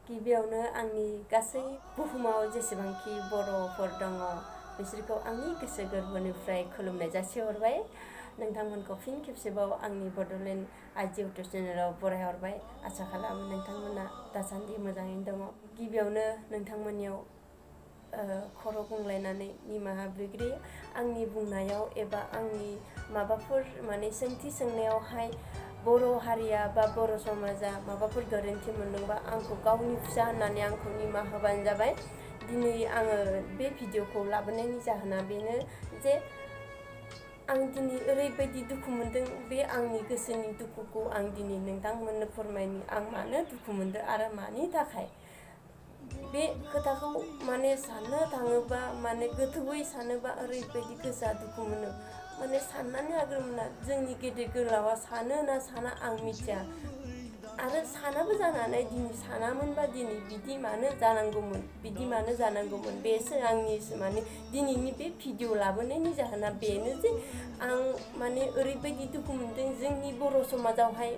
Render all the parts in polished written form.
गिबियावनो आंनि गासै बुहुमाव जेसेबांखि बर'फोर दङ बिसोरखौ आंनि गोसो गोरबोनिफ्राय खुलुमनाय जासिहरबाय। नोंथांमोनखौ फिन खेबसेबाव आंनि बड'लेण्ड आइजो इउटुब चेनेलाव बरायहरबाय। आसा खालामो नोंथांमोना दासान्दि मोजाङैनो दङ। गिबियावनो नोंथांमोननियाव खर' गंग्लायनानै निमाहा बिग्रोयो। आंनि बुंनायाव एबा आंनि माबाफोर सोंथि सोंनायावहाय बर' हारिया बा बर' समाजा माबाफोर गोरोन्थि मोनदोंबा आंखौ गावनि फिसा होननानै आंखौ निमाहा होबानो जाबाय। दिनै आङो बे भिडिअखौ लाबोनायनि जाहोना बेनो जे आं दिनै ओरैबायदि दुखु मोनदों। बे आंनि गोसोनि दुखुखौ आं दिनै नोंथांमोननो फोरमायनि आं मानो दुखु मोनदों आरो मानि थाखाय। बे खोथाखौ साननो थाङोबा गोथौयै सानोबा ओरैबायदि गोसोआ दुखु मोनो। साननानै नागिरमोना जोंनि गेदेर गोलावा सानो ना साना आं मिथिया आरो सानाबो जानानै दिनै सानामोनबा दिनै बिदि मानो जानांगौमोन बिदि मानो जानांगौमोन। बेसो आंनि दिनैनि बे भिडिअ लाबोनायनि जाहोना बेनो जे आं ओरैबायदि दुखु मोनदों जोंनि बर' समाजावहाय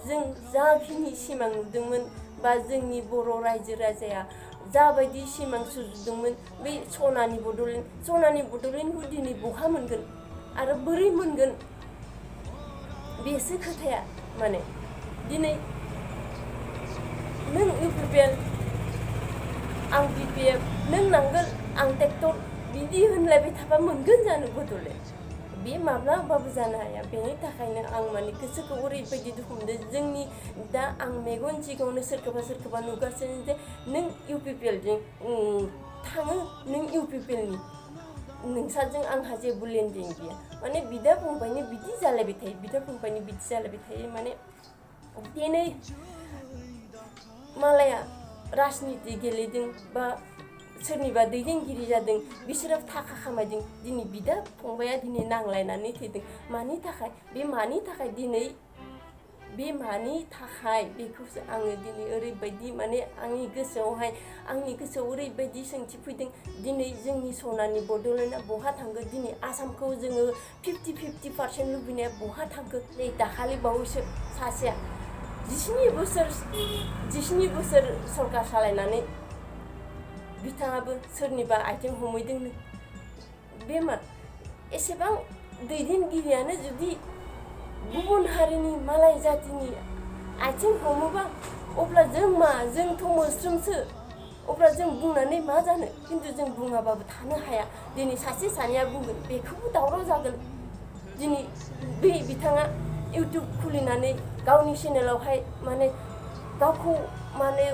जों जाखिनि सिमां नुदोंमोन बा जोंनि बर' रायजो राजाया जाबायदि सिमां सुजुदोंमोन बै सनानि बड'लेण्डखौ दिनै बहा मोनगोन आरो बोरै मोनगोन बेसो खोथाया। दिनै नों इउपिपिएल आं बिपिएफ नों नांगोल आं ट्रेक्टर बिदि होनलायबाय थाबा मोनगोन जानो बड'लेण्ड? बे माब्लाबाबो जानो हाया। बेनि थाखायनो आं गोसोखौ ओरैबायदि दुखु मोनदों। जोंनि दा आं मेगन सिगाङावनो सोरखौबा नुगासिनो जे नों इउपिपिएलजों थाङो, नों इउपिपिएलनि नोंसाजों आंहा जेबो लेनदेन गैया। बिदा फंबायनि बिदि जालायबाय थायो, बिदा फंबायनि बिदि जालायबाय थायो। दिनै मालाया राजनिति गेलेदों बा सोरनिबा दैदेनगिरि जादों, बिसोरो थाखा खामायदों। दिनै बिदा फंबाया दिनै नांलायनानै थैदों। मानि थाखाय? बे मानि थाखाय दिनै बे मानि थाखाय बेखौसो आङो दिनै ओरैबायदि आंनि गोसोआव ओरैबायदि सोंथि फैदों। दिनै जोंनि सनानि बड'लेण्डआ बहा थांगोन? दिनै आसामखौ जोङो 50% लुबैनाया बहा थांगोन? नै दाखालि बावैसो सासेया 17 बोसोर सरकार सालायनानै बिथाङाबो सोरनिबा आथिं हमहैदोंनो। बे मा एसेबां दैदेनगिरियानो जुदि गुबुन हारिनि मालाय जातिनि आथिं हमोबा अब्ला जोंथ' मोस्रोमसो। अब्ला जों बुंनानै मा जानो? खिन्थु जों बुङाबाबो थानो हाया। दिनै सासे सानैया बुंगोन, बेखौबो दावराव जागोन। दिनै बे बिथाङा इउटुब खुलिनानै गावनि चेनेलावहाय गावखौ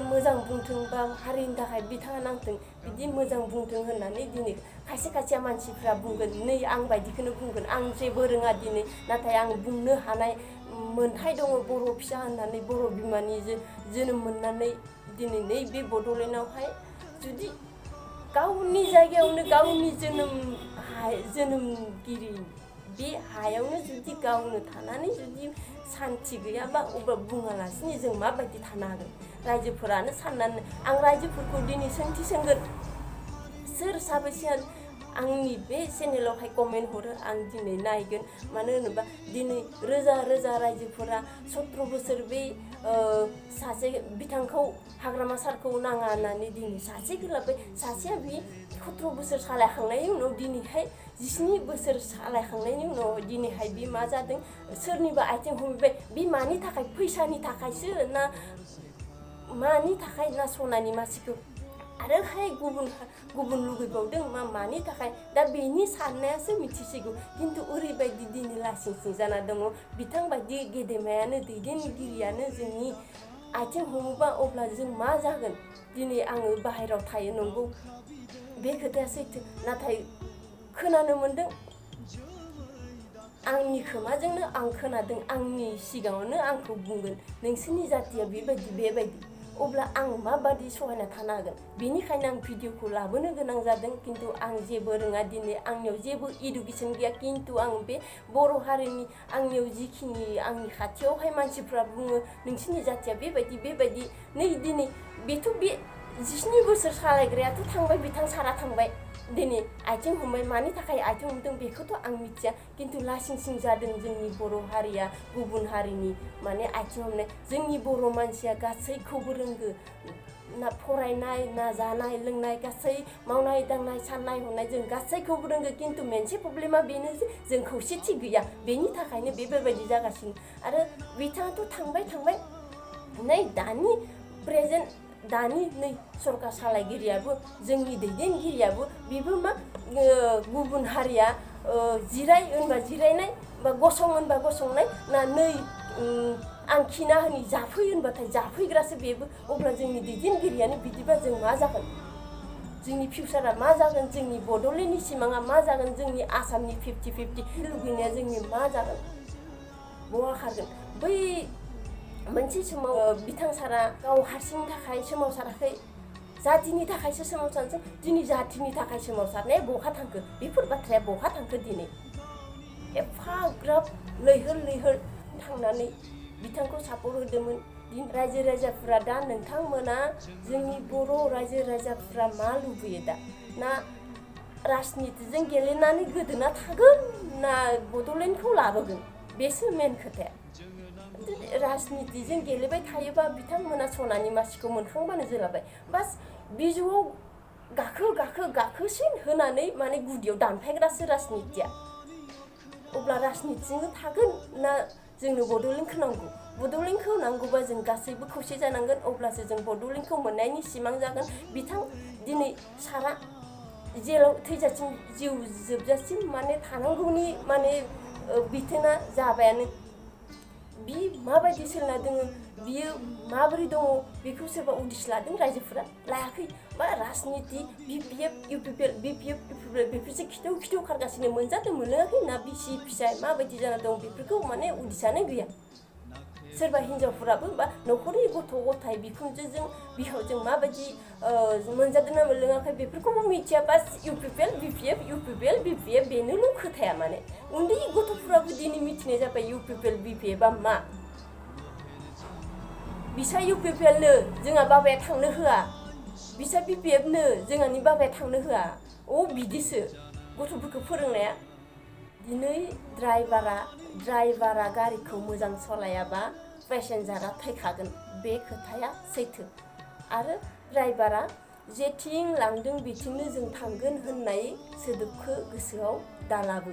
मोजां बुंथों बा हारिनि थाखाय बिथाङा नांथों बिदि मोजां बुंथों होननानै दिनै खायसे मानसिफ्रा बुंगोन। नै आं बायदिखौनो बुंगोन। आं जेबो रोङा दिनै, नाथाय आं बुंनो हानाय मोन्थाय दङ। बर' फिसा होननानै बर' बिमानि जोनोम मोननानै दिनै नै बे बड'लेण्डआवहाय जुदि गावनि जायगायावनो गावनि जोनोमगिरि बे हायावनो जुदि गावनो थानानै जुदि सान्थि गैयाबा अब्ला बुङालासिनो जों माबायदि थानो हागोन? रायजोफोरानो साननानै आं रायजोफोरखौ दिनै सोंथि सोंगोन। सोर साबैसेया आंनि बे चेनेलावहाय कमेन्ट हरो आं दिनै नायगोन। मानो होनोबा दिनै रोजा रायजोफोरा 17 बोसोर बे सासे बिथांखौ हाग्रामा सारखौ नाङा होननानै दिनै सासे गोलाबाय। सासेया बे 17 बोसोर सालायखांनायनि उनाव दिनैहाय 17 बोसोर सालायखांनायनि उनाव दिनैहाय बे मा जादों? सोरनिबा आथिं हमबाय। बे मानि थाखाय? फैसानि थाखायसो ना मानि थाखाय? ना सनानि मासिखौ आरोहाय गुबुन लुगैबावदों मानि थाखाय? दा बेनि साननायासो मिथिसिगौ। खिन्थु ओरैबायदि दिनै लासिंसिं जाना दङ। बिथांबायदि गेदेमायानो दैदेनगिरियानो जोंनि आथिं हमोबा अब्ला जों मा जागोन? दिनै आङो बाहेरायाव थायो नंगौ, बे खोथाया सैथो। नाथाय खोनानो मोनदों, आंनि खोमाजोंनो आं खोनादों, आंनि सिगाङावनो आंखौ बुंगोन नोंसोरनि जातिया बेबायदि। अब्ला आं माबादि सहायना थानो हागोन? बेनिखायनो आं भिडिअखौ लाबोनो गोनां जादों। खिन्थु आं जेबो रोङा। दिनै आंनियाव जेबो इडुकेसन गैया। खिन्थु आं बे बर' हारिनि आंनियाव जिखिनि आंनि खाथियावहाय मानसिफ्रा बुङो नोंसोरनि जातिया बेबायदि नै दिनै बेथ' बे 17 बोसोर सालायग्रायाथ' थांबाय बिथां सारा थांबाय दिनै आथिं हमबाय मानि थाखाय आथिं हमदों बेखौथ' आं मिथिया खिन्थु लासिंसिं जादों जोंनि बर' हारिया गुबुन हारिनि माने आथिं हमनाय जोंनि बर' मानसिया गासैखौबो रोंगो ना फरायनाय ना जानाय लोंनाय गासै मावनाय दांनाय साननाय हनाय जों गासैखौबो रोंगो खिन्थु मोनसे प्रब्लेमा बेनो जे जों खौसेथि गैया बेनि थाखायनो बेफोरबायदि जागासिनो आरो बिथाङाथ' थांबाय नै दानि प्रेजेन्ट दानि नै सरकार सालायगिरियाबो जोंनि दैदेनगिरियाबो बेबो मा गुबुन हारिया जिराय होनबा जिरायनाय बा गसं होनबा गसंनाय ना नै आं खिना होनि जाफै होनबाथाय जाफैग्रासो बेबो अब्ला जोंनि दैदेनगिरियानो बिदिबा जों मा जागोन जोंनि फिउचारा मा जागोन जोंनि बड'लेण्डनि सिमाङा मा जागोन जोंनि आसामनि 50-50 लुबैनाया जोंनि मा जागोन बहा खारगोन बै मोनसे समाव बिथां सारा गाव हारसिंनि थाखाय सोमावसाराखै जातिनि थाखायसो सोमावसारदों दिनै जातिनि थाखाय सोमावसारनाया बहा थांखो बेफोर बाथ्राया बहा थांखो दिनै एफाग्राब लैहोर थांनानै बिथांखौ सापर्ट होदोंमोन रायजो राजाफोरा दा नोंथांमोना जोंनि बर' रायजो राजाफोरा मा लुबैयो दा ना राजनितिजों गेलेनानै गोदोना थागोन ना बड'लेण्डखौ लाबोगोन बेसो मेन खोथाया राजनितिजों गेलेबाय थायोबा बिथांमोना सनानि मासिखौ मोनखांबानो जोलाबाय बास बिजौआव गाखोसिन होनानै माने गुदियाव दानफायग्रासो राजनितिया अब्ला राजनितिजों थागोन ना जोंनो बड'लेण्डखौ नांगौ बड'लेण्डखौ नांगौबा जों गासैबो खौसे जानांगोन अब्लासो जों बड'लेण्डखौ मोननायनि सिमां जागोन बिथां दिनै सारा जेलाव थैजासिम जिउ जोबजासिम माने थानांगौनि माने बिथोना जाबायानो बि माबायदि सोलिना दङ बियो माबोरै दङ बेखौ सोरबा उदिस लादों रायजोफोरा लायाखै बा राजनिति बिपिएफ इउपिपिएल बेफोरसो खिथौ खारगासिनो मोनजादों मोनलोङाखै ना बिसि फिसाय माबायदि जाना दं बेफोरखौ माने उदिसानो गैया सोरबा हिनजावफोराबो बा न'खरनि गथ' गथाय बिखुनजोजों बिहावजों माबायदि मोनजादों ना मोनलोङाखै बेफोरखौबो मिथिया बास इउपिपिएल बिपिएफ बेनोल' खोथाया माने उन्दै गथ'फोराबो दिनै मिथिनाय जाबाय इउपिपिएल बिपिएफआ मा बिसा इउपिपिएलनो जोंहा बाबाया थांनो होआ बिसा बिपिएफनो जोंहानि बाबाया थांनो होआ बिदिसो गथ'फोरखौ फोरोंनाया दिनै ड्राइभारा गारिखौ मोजां सालायाबा पेसेन्जारा थैखागोन बे खोथाया सैथो आरो ड्राइभारा जेथिं लांदों बिथिंनो जों थांगोन होननाय सोदोबखौ गोसोआव दालाबो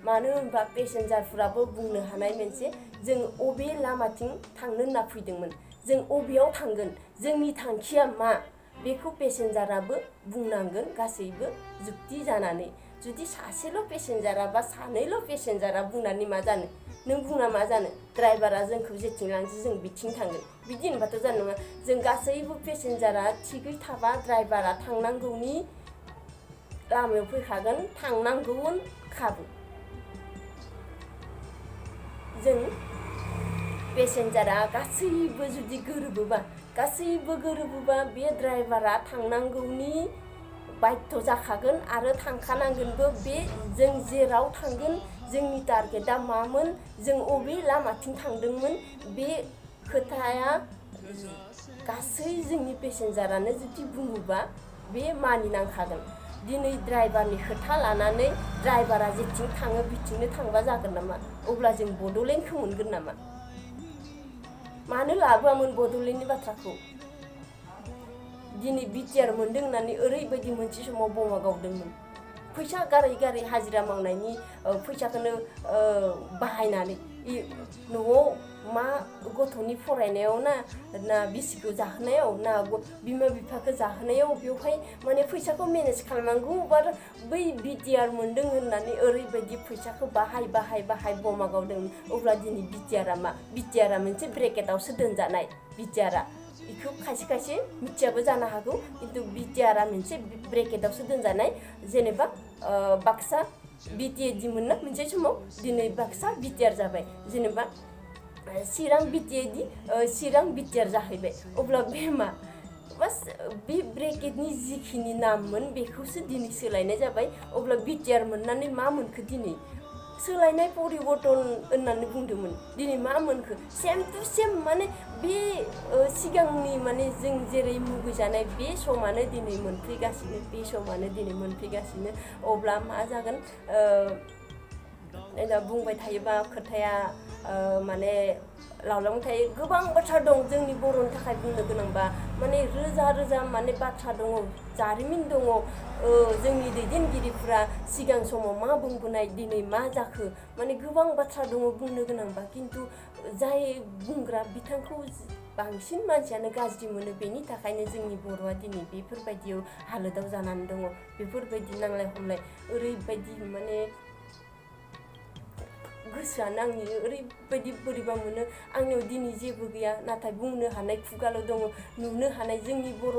मानो होनबा पेसेन्जारफोराबो बुंनो हानाय मोनसे जों अबे लामाथिं थांनो होनना फैदोंमोन जों अबेयाव थांगोन जोंनि थांखिया मा बेखौ पेसेन्जाराबो बुंनांगोन गासैबो जुक्ति जानानै जुदि सासेल' पेसेन्जारा बा सानैल' पेसेन्जारा बुंनानै मा जानो नों बुंना मा जानो ड्राइभारा जोंखौ जेथिं लांसै जों बिथिं थांगोन बिदि होनबाथ' जानाय नङा जों गासैबो पेसेन्जारा थिगै थाबा ड्राइभारा थांनांगौनि लामायाव फैखागोन थांनांगौन खाबु जों पेसेन्जारा गासैबो जुदि गोरोबोबा बे ड्राइभारा थांनांगौनि बाध्य जाखागोन आरो थांखानांगोनबो बे जों जेराव थांगोन जोंनि टारगेटआ मामोन जों अबे लामाथिं थांदोंमोन बे खोथाया गासै जोंनि पेसेन्जारानो जुदि बुङोबा बे मानिनांखागोन दिनै ड्राइभारनि खोथा लानानै ड्राइभारा जेथिं थाङो बिथिंनो थांबा जागोन नामा अब्ला जों बड'लेण्डखौ मोनगोन नामा मानो लाबोआमोन बड'लेण्डनि बाथ्राखौ दिनै बिटिआर मोनदों होननानै ओरैबायदि मोनसे समाव बमा गावदोंमोन फैसा गारै हाजिरा मावनायनि फैसाखौनो बाहायनानै न'आव मा गथ'नि फरायनायाव ना बिसिखौ जाहोनायाव ना बिमा बिफाखौ जाहोनायाव बेवहाय माने फैसाखौ मेनेज खालामनांगौ बा बै बिटिआर मोनदों होननानै ओरैबायदि फैसाखौ बाहाय बमा गावदों अब्ला दिनै बिटिआरा मोनसे ब्रेकेटावसो दोनजानाय बिटिआरा बेखौ खायसे मिथियाबो जानो हागौ खिन्थु बिटिआरा मोनसे ब्रेकेटावसो दोनजानाय जेनेबा बाक्सा बिटिएडि मोनना मोनसे समाव दिनै बाक्सा बिटिआर जाबाय जेनेबा चिरां बिटिएडि चिरां बिटिआर जाहैबाय अब्ला बे मा बास बे ब्रेकेटनि जिखिनि नाममोन बेखौसो दिनै सोलायनाय जाबाय अब्ला बिटिआर मोननानै मा मोनखो दिनै सोलायनाय परिबर्तन होननानै बुंदोंमोन दिनै मा मोनखो सेम टु सेम माने बे सिगांनि माने जों जेरै मुगैजानाय बे समानो दिनै मोनफैगासिनो बे समानो दिनै मोनफैगासिनो अब्ला मा जागोन दा बुंबाय थायोबा खोथाया माने लावलांबाय थायो गोबां बाथ्रा दं जोंनि बर'नि थाखाय बुंनो गोनांबा माने रोजा रोजा माने बाथ्रा दङ जारिमिन दङ जोंनि दैदेनगिरिफ्रा सिगां समाव मा बुंबोनाय दिनै मा जाखो माने गोबां बाथ्रा दङ बुंनो गोनांबा खिन्थु जाय बुंग्रा बिथांखौ बांसिन मानसियानो गाज्रि मोनो बेनि थाखायनो जोंनि बर'आ दिनै बेफोरबायदियाव हालोदाव जानानै दङ बेफोरबायदि नांलाय खमलाय ओरैबायदि माने गोसोआनो आंनि ओरैबायदि बोरैबा मोनो आंनियाव दिनै जेबो गैया नाथाय बुंनो हानाय खुगाल' दङ नुनो हानाय जोंनि बर'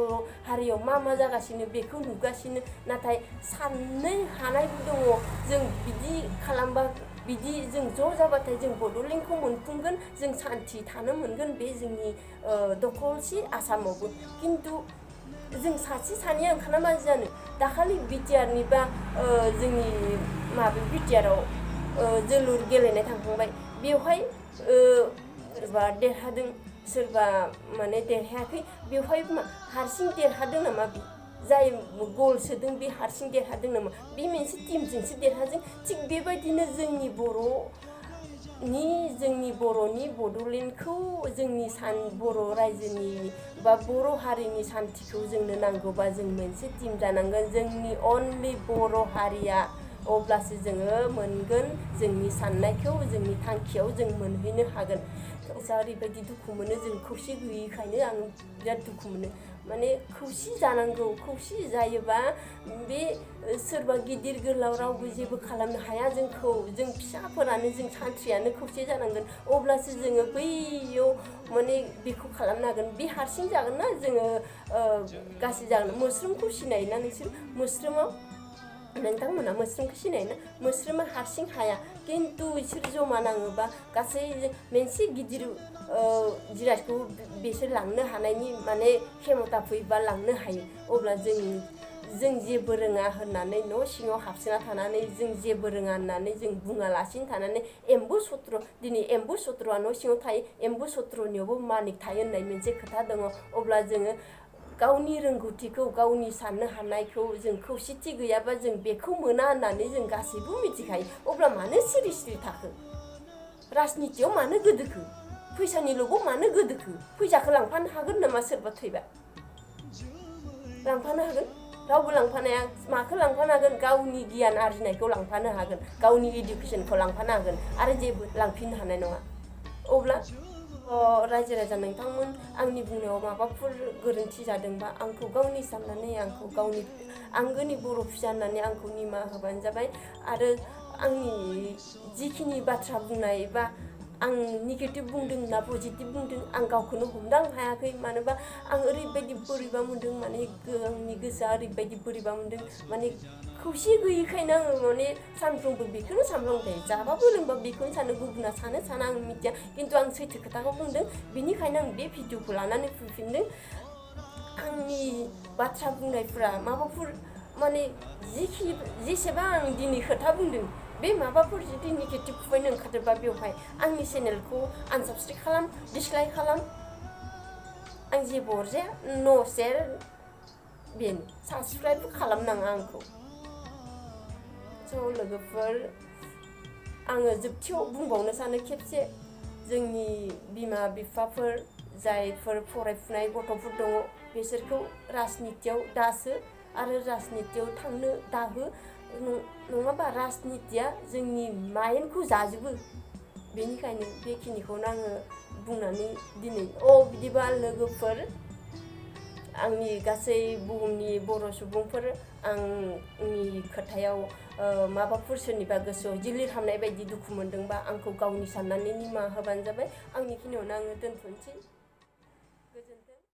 हारियाव मा जागासिनो बेखौ नुगासिनो नाथाय साननो हानायबो दङ जों बिदि खालामबा बिदि जों ज' जाबाथाय जों बड'लेण्डखौ मोनफुंगोन जों सान्थि थानो मोनगोन बे जोंनि दखलसे आसामावबो खिन्थु जों सासे सानैया ओंखारना मा जानो दाखालि बिटिआरनि बा जोंनि माबा बिटिआराव जोलुर गेलेनाय थांखांबाय बेवहाय सोरबा देरहादों सोरबा माने देरहायाखै बेवहाय हारसिं देरहादों नामा जाय गल सोदों बे हारसिं देरहादों नामा बे मोनसे टीमजोंसो देरहादों थिग बेबायदिनो जोंनि बर'नि बड'लेण्डखौ जोंनि बर' रायजोनि बा बर' हारिनि सान्थिखौ जोंनो नांगौबा जों मोनसे टीम जानांगोन जोंनि अनलि बर' हारिया अब्लासो जोङो मोनगोन जोंनि साननायखौ जोंनि थांखियाव जों मोनहैनो हागोन ओरैबायदि दुखु मोनो जों खौसे गैयैखायनो आं बिराद दुखु मोनो माने खौसे जानांगौ खौसे जायोबा बे सोरबा गिदिर गोलाव रावबो जेबो खालामनो हाया जोंखौ जों फिसाफोरानो जों सानथ्रियानो खौसे जानांगोन अब्लासो जोङो बैयाव माने बेखौ खालामनो हागोन बे हारसिं जागोन ना जोङो गासै जागोन मोस्रोमखौ सिनायोना नोंसोर मोस्रोमाव नोंथांमोना मोस्रोमखौ सिनायोना मोस्रोमा हारसिं हाया खिन्थु बिसोर जमा नाङोबा गासै मोनसे गिदिर जिरादखौ बिसोर लांनो हानायनि माने खेमता फैबा लांनो हायो अब्ला जों जेबो रोङा होननानै न' सिङाव हाबसोना थानानै जों जेबो रोङा होननानै जों बुङालासिनो थानानै एम्बु सत्र दिनै एम्बु सत्रआ न' सिङाव थायो एम्बु सत्रनियावबो मानिक थायो होननाय मोनसे खोथा दङ अब्ला जोङो गावनि रोंगौथिखौ गावनि साननो हानायखौ जों खौसेथि गैयाबा जों बेखौ मोना होननानै जों गासैबो मिथिखायो अब्ला मानो सिरि सिरि थाखो राजनितियाव मानो गोदोखो फैसानि ल'गाव मानो गोदोखो फैसाखौ लांफानो हागोन नामा सोरबा थैबा लांफानो हागोन रावबो लांफानो हाया माखौ लांफानो हागोन गावनि गियान आरजिनायखौ लांफानो हागोन गावनि इडुकेसनखौ लांफानो हागोन आरो जेबो लांफिननो हानाय नङा अब्ला रायजो राजा नोंथांमोन आंनि बुंनायाव माबाफोर गोरोन्थि जादोंबा आंखौ गावनि साननानै आंखौ गावनि आंगोनि बर' फिसा होननानै आंखौ निमाहा होबानो जाबाय आरो आंनि जिखिनि बाथ्रा बुंनाय बा आं नेगेटिभ बुंदों ना पजिटिभ बुंदों आं गावखौनो हमदां हायाखै मानोबा आं ओरैबायदि बोरैबा मोनदों माने आंनि गोसोआ ओरैबायदि बोरैबा मोनदों माने खौसे गैयैखायनो आङो माने सानफ्रोमबो बेखौनो सानफ्रोमबो थायो जाबाबो लोंबाबो बेखौनो सानो गुबुना सानो साना आं मिथिया खिन्थु आं सैथो खोथाखौ बुंदों बेनिखायनो आं बे भिडिअखौ लानानै फैफिनदों आंनि बाथ्रा बुंनायफ्रा माबाफोर माने जेसेबां आं दिनै खोथा बुंदों बे माबाफोर जुदि नेगेटिभ पइन्ट ओंखारदोंबा बेवहाय आंनि चेनेलखौ आनसाबस्क्राइब खालाम डिसलाइक खालाम आं जेबो अरजाया न' शेयार बेनो साबस्क्राइबबो खालामनाङा आंखौ स' लोगोफोर आङो जोबथियाव बुंबावनो सानो खेबसे जोंनि बिमा बिफाफोर जायफोर फरायफुनाय गथ'फोर दङ बिसोरखौ राजनितियाव दासो आरो राजनितियाव थांनो दाहो नङाबा राजनितिया जोंनि माइन्डखौ जाजोबो बेनिखायनो बेखिनिखौनो आङो बुंनानै दिनै बिदिबा लोगोफोर आंनि गासै बुहुमनि बर' सुबुंफोर आंनि खोथायाव माबाफोर सोरनिबा गोसोआव जिलिर हाबनाय बायदि दुखु मोनदोंबा आंखौ गावनि साननानै निमाहा होबानो जाबाय आंनिखिनियावनो आङो दोनथ'नोसै